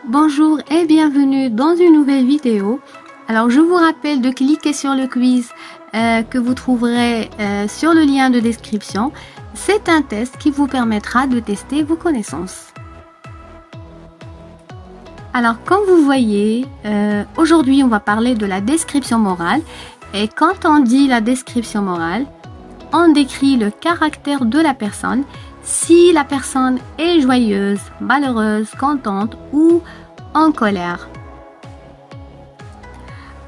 Bonjour et bienvenue dans une nouvelle vidéo. Alors je vous rappelle de cliquer sur le quiz que vous trouverez sur le lien de description. C'est un test qui vous permettra de tester vos connaissances. Alors comme vous voyez, aujourd'hui on va parler de la description morale. Et quand on dit la description morale, on décrit le caractère de la personne. Si la personne est joyeuse, malheureuse, contente ou en colère.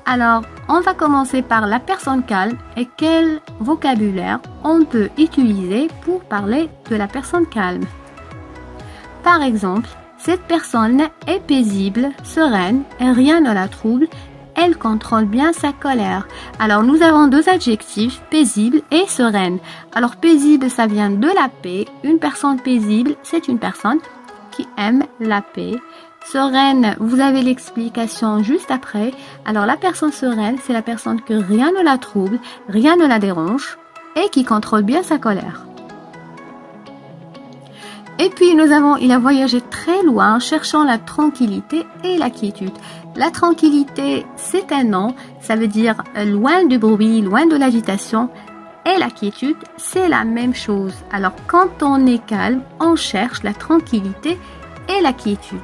Alors, on va commencer par la personne calme et quel vocabulaire on peut utiliser pour parler de la personne calme. Par exemple, cette personne est paisible, sereine et rien ne la trouble. Elle contrôle bien sa colère. Alors, nous avons deux adjectifs, paisible et sereine. Alors, paisible, ça vient de la paix. Une personne paisible, c'est une personne qui aime la paix. Sereine, vous avez l'explication juste après. Alors, la personne sereine, c'est la personne que rien ne la trouble, rien ne la dérange et qui contrôle bien sa colère. Et puis, il a voyagé très loin, cherchant la tranquillité et la quiétude. La tranquillité, c'est un nom, ça veut dire loin du bruit, loin de l'agitation. Et la quiétude, c'est la même chose. Alors, quand on est calme, on cherche la tranquillité et la quiétude.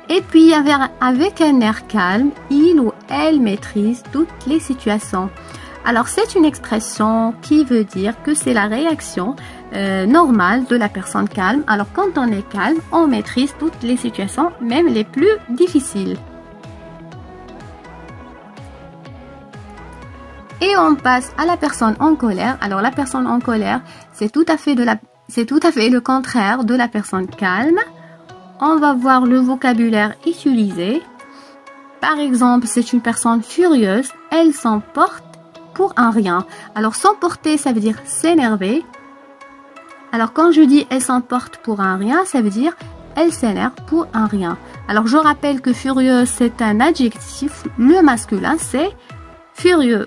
Et puis, avec un air calme, il ou elle maîtrise toutes les situations. Alors, c'est une expression qui veut dire que c'est la réaction normale de la personne calme. Alors, quand on est calme, on maîtrise toutes les situations, même les plus difficiles. Et on passe à la personne en colère. Alors, la personne en colère, c'est tout à fait le contraire de la personne calme. On va voir le vocabulaire utilisé. Par exemple, c'est une personne furieuse. Elle s'emporte pour un rien. Alors, s'emporter, ça veut dire s'énerver. Alors, quand je dis elle s'emporte pour un rien, ça veut dire elle s'énerve pour un rien. Alors, je rappelle que furieuse, c'est un adjectif. Le masculin, c'est furieux.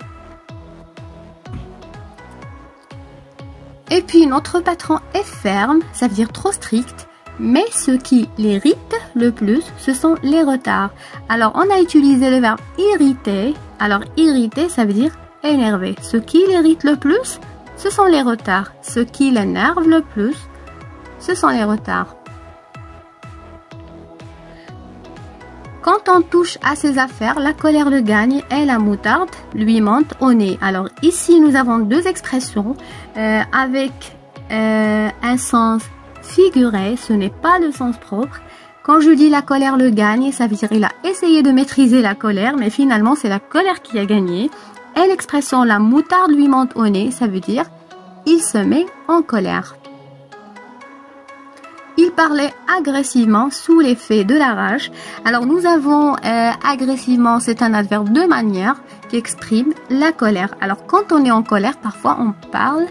Et puis, notre patron est ferme, ça veut dire trop strict. Mais ce qui l'irrite le plus, ce sont les retards. Alors, on a utilisé le verbe irriter. Alors, irriter, ça veut dire énervé. Ce qui l'irrite le plus, ce sont les retards. Ce qui l'énerve le plus, ce sont les retards. Quand on touche à ses affaires, la colère le gagne et la moutarde lui monte au nez. Alors ici, nous avons deux expressions avec un sens figuré. Ce n'est pas le sens propre. Quand je dis la colère le gagne, ça veut dire qu'il a essayé de maîtriser la colère, mais finalement, c'est la colère qui a gagné. Et l'expression la moutarde lui monte au nez, ça veut dire il se met en colère. Il parlait agressivement sous l'effet de la rage. Alors nous avons agressivement, c'est un adverbe de manière qui exprime la colère. Alors quand on est en colère, parfois on parle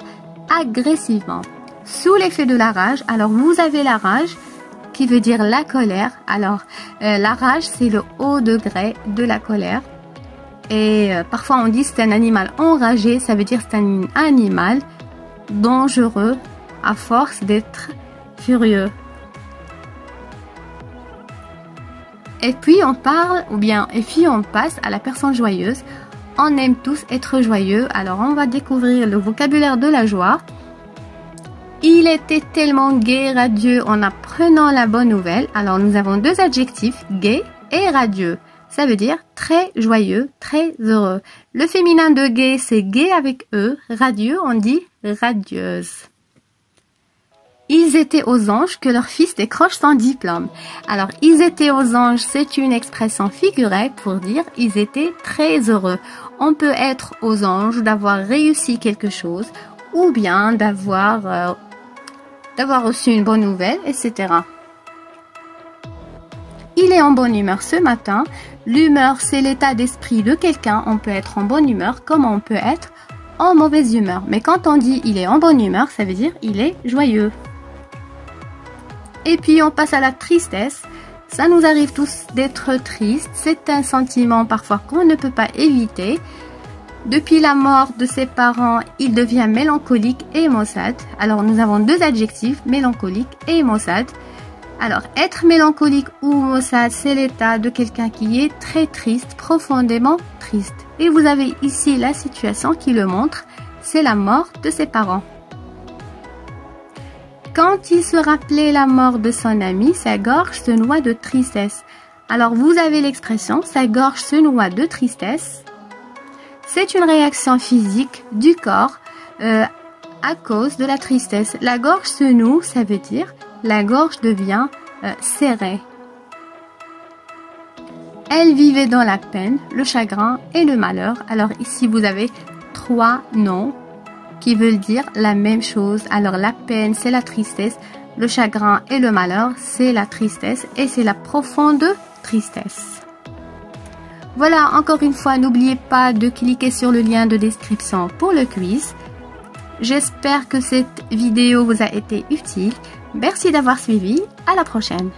agressivement. Sous l'effet de la rage, alors vous avez la rage qui veut dire la colère. Alors la rage, c'est le haut degré de la colère. Et parfois on dit c'est un animal enragé, ça veut dire c'est un animal dangereux à force d'être furieux. Et puis on passe à la personne joyeuse. On aime tous être joyeux, alors on va découvrir le vocabulaire de la joie. Il était tellement gai, radieux en apprenant la bonne nouvelle. Alors nous avons deux adjectifs, gai et radieux. Ça veut dire très joyeux, très heureux. Le féminin de gai, c'est gai avec E. Radieux, on dit radieuse. Ils étaient aux anges que leur fils décroche son diplôme. Alors, ils étaient aux anges, c'est une expression figurée pour dire ils étaient très heureux. On peut être aux anges d'avoir réussi quelque chose ou bien d'avoir reçu une bonne nouvelle, etc. Il est en bonne humeur ce matin. L'humeur, c'est l'état d'esprit de quelqu'un. On peut être en bonne humeur comme on peut être en mauvaise humeur. Mais quand on dit il est en bonne humeur, ça veut dire il est joyeux. Et puis on passe à la tristesse. Ça nous arrive tous d'être tristes. C'est un sentiment parfois qu'on ne peut pas éviter. Depuis la mort de ses parents, il devient mélancolique et maussade. Alors nous avons deux adjectifs, mélancolique et maussade. Alors, être mélancolique ou maussade, c'est l'état de quelqu'un qui est très triste, profondément triste. Et vous avez ici la situation qui le montre, c'est la mort de ses parents. Quand il se rappelait la mort de son ami, sa gorge se noie de tristesse. Alors, vous avez l'expression, sa gorge se noie de tristesse. C'est une réaction physique du corps à cause de la tristesse. La gorge se noue, ça veut dire la gorge devient serrée. Elle vivait dans la peine, le chagrin et le malheur. Alors ici, vous avez 3 noms qui veulent dire la même chose. Alors la peine, c'est la tristesse. Le chagrin et le malheur, c'est la tristesse. Et c'est la profonde tristesse. Voilà, encore une fois, n'oubliez pas de cliquer sur le lien de description pour le quiz. J'espère que cette vidéo vous a été utile. Merci d'avoir suivi. À la prochaine.